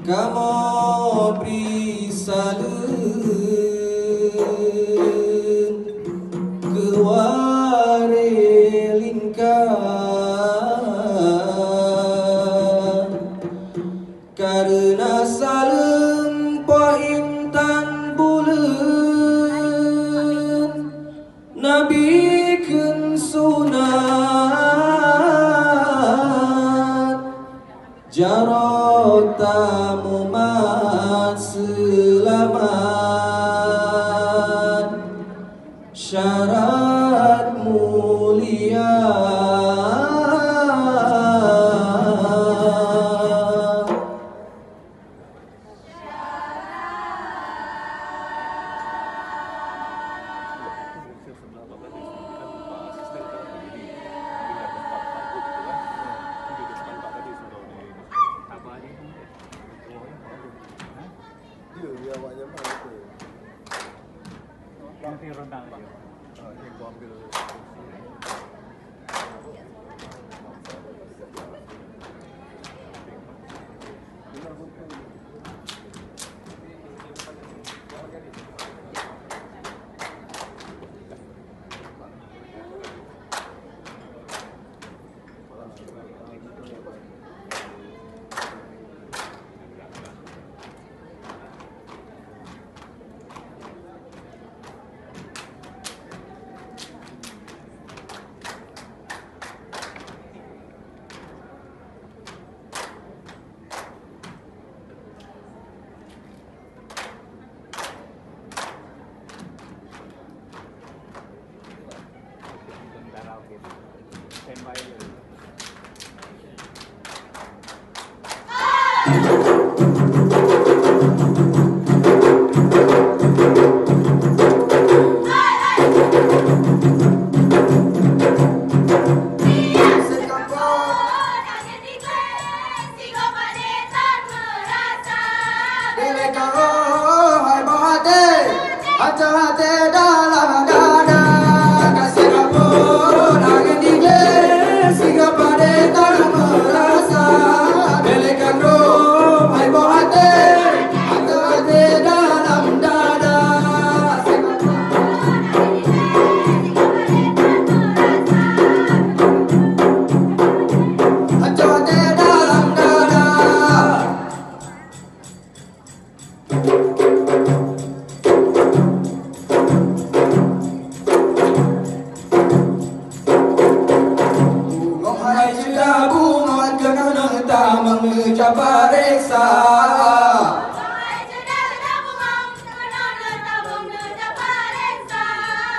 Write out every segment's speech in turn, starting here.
Kamu beri salun kewarelingkan karena salun pointan bulan Nabi kun sunat jarota mumat selamat syarat mulia Nanti rondang lagi. Yang gua ambil.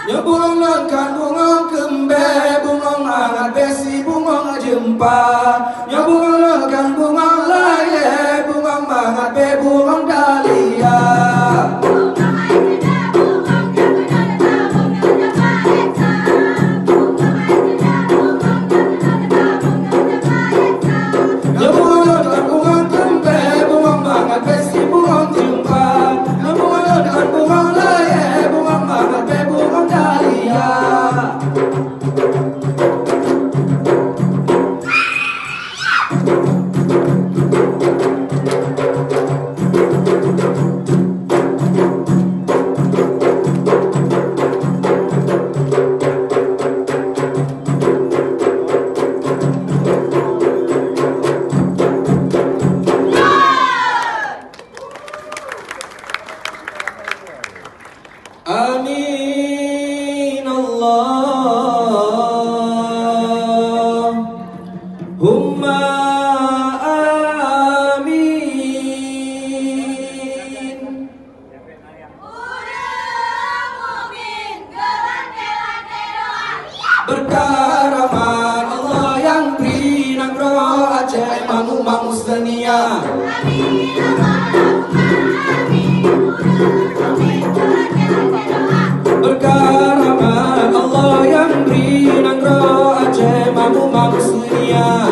Nyebung kan bungong kembe, bungong angat besi, bungong jempa. Nyebung kan bungong laye, bungong angat be, bungong dahlia. Nyebung kan bungong kembe, bungong angat besi, bungong jempa. Nyebung kan bungong laye, bungong angat be, bungong dahlia. Amin Allahumma amin. Berkah rahmat Allah yang beri nagro Aceh mangu-mangu senia. Berkah rahmat Allah yang beri nagro Aceh mangu-mangu senia.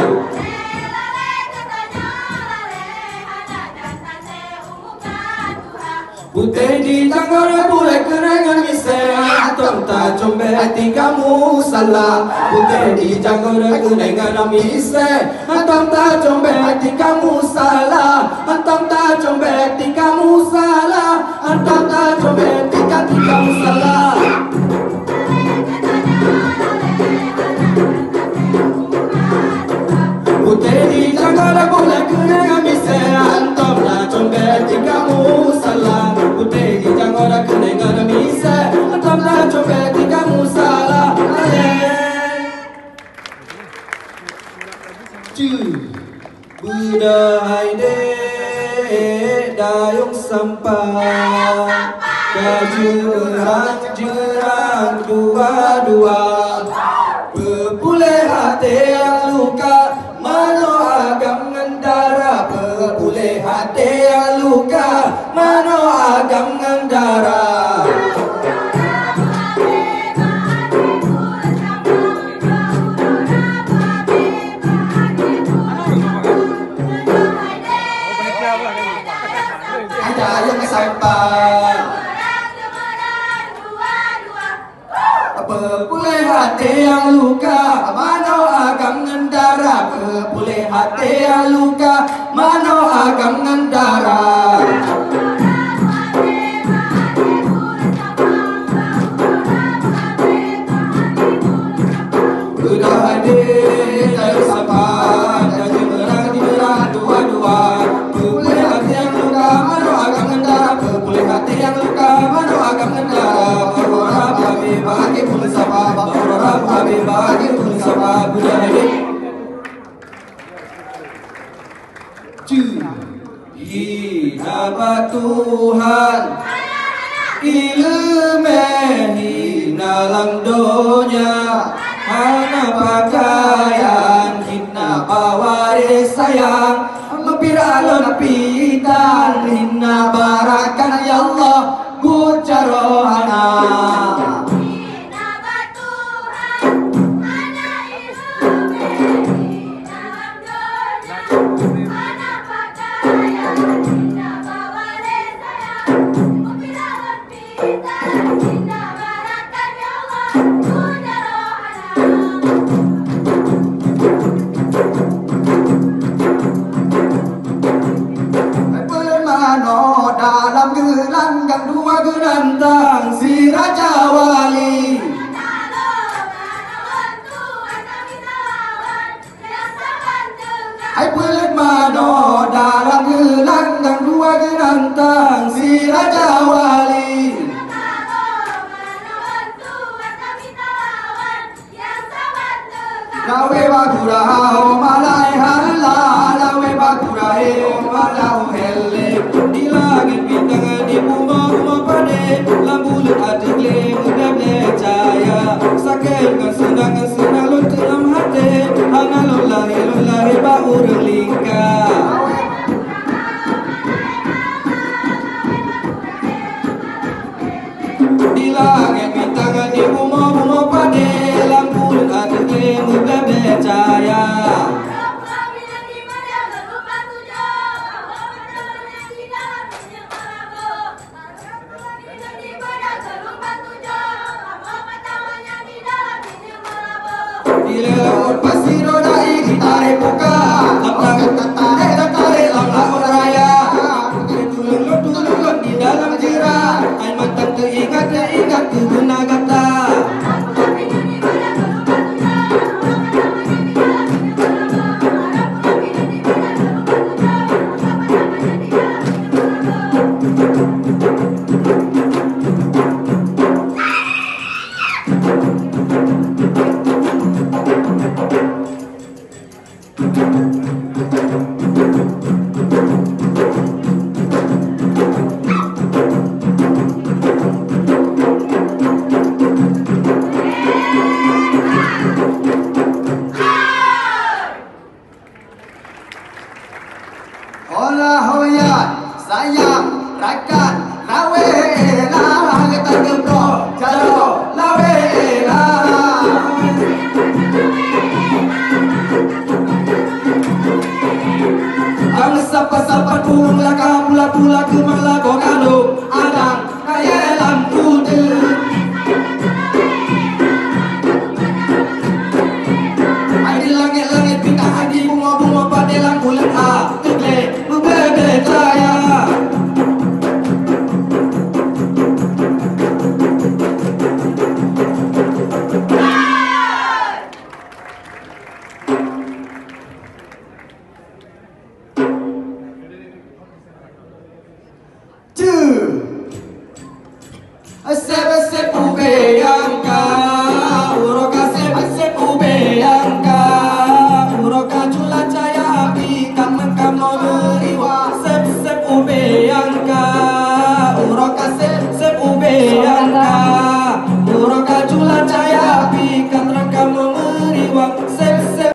Putih di tangan boleh kenangan misal Antum tak combe hati kamu salah Putih di jangan kenangan misal Antum tak combe hati kamu salah Antum tak combe hati kamu salah Antum tak combe hati kamu salah Putih di jangan boleh kenangan misal Antum tak combe hati kamu salah Putih di jangan kenangan misal Antum tak combe hati kamu salah Budai dek dayung sampai Kejerang-jerang dua-dua Pepulih hati yang luka Mano agam ngendara Pepulih hati yang luka Mano agam ngendara Dayung sampai Pepulih hati yang luka Mano agam ngendara Pepulih hati yang luka Mano agam ngendara Udah hadir dayung sampai Kejerang-jerang dua-dua Pepulih hati yang luka Mano agam ngendara Pepulih hati yang luka Mano agam ngendara Berharap kami bagi pun sama Berharap kami bagi pun sama Budaya Hina Tuhan ilmu hina lang donya Hana pakaian hina bawaris sayang Mepiralon pitan hina barakan ya Allah Bucarohana dalam gelanggang dua gerantang si Raja Wali Hai pelet mano dalam gelanggang dua gerantang si Raja Wali Lawe bagurao malai hala Lawe bagurao malau hele Di langit bintang di bunga pade Lambulut atikle mudable cahaya Sakitkan senang lun dalam hati Hana lullahi baur lingka Di langit bintang di bunga pade Lambulut atikle mudable cahaya Laut pasir rodai gitare buka Lapang tare lamang raya Tulung di dalam jera Hai mantap teringat guna kata sayang rakan lawe lah kita gebro jaro lawe lah ang sapa-sapa pula pula kemala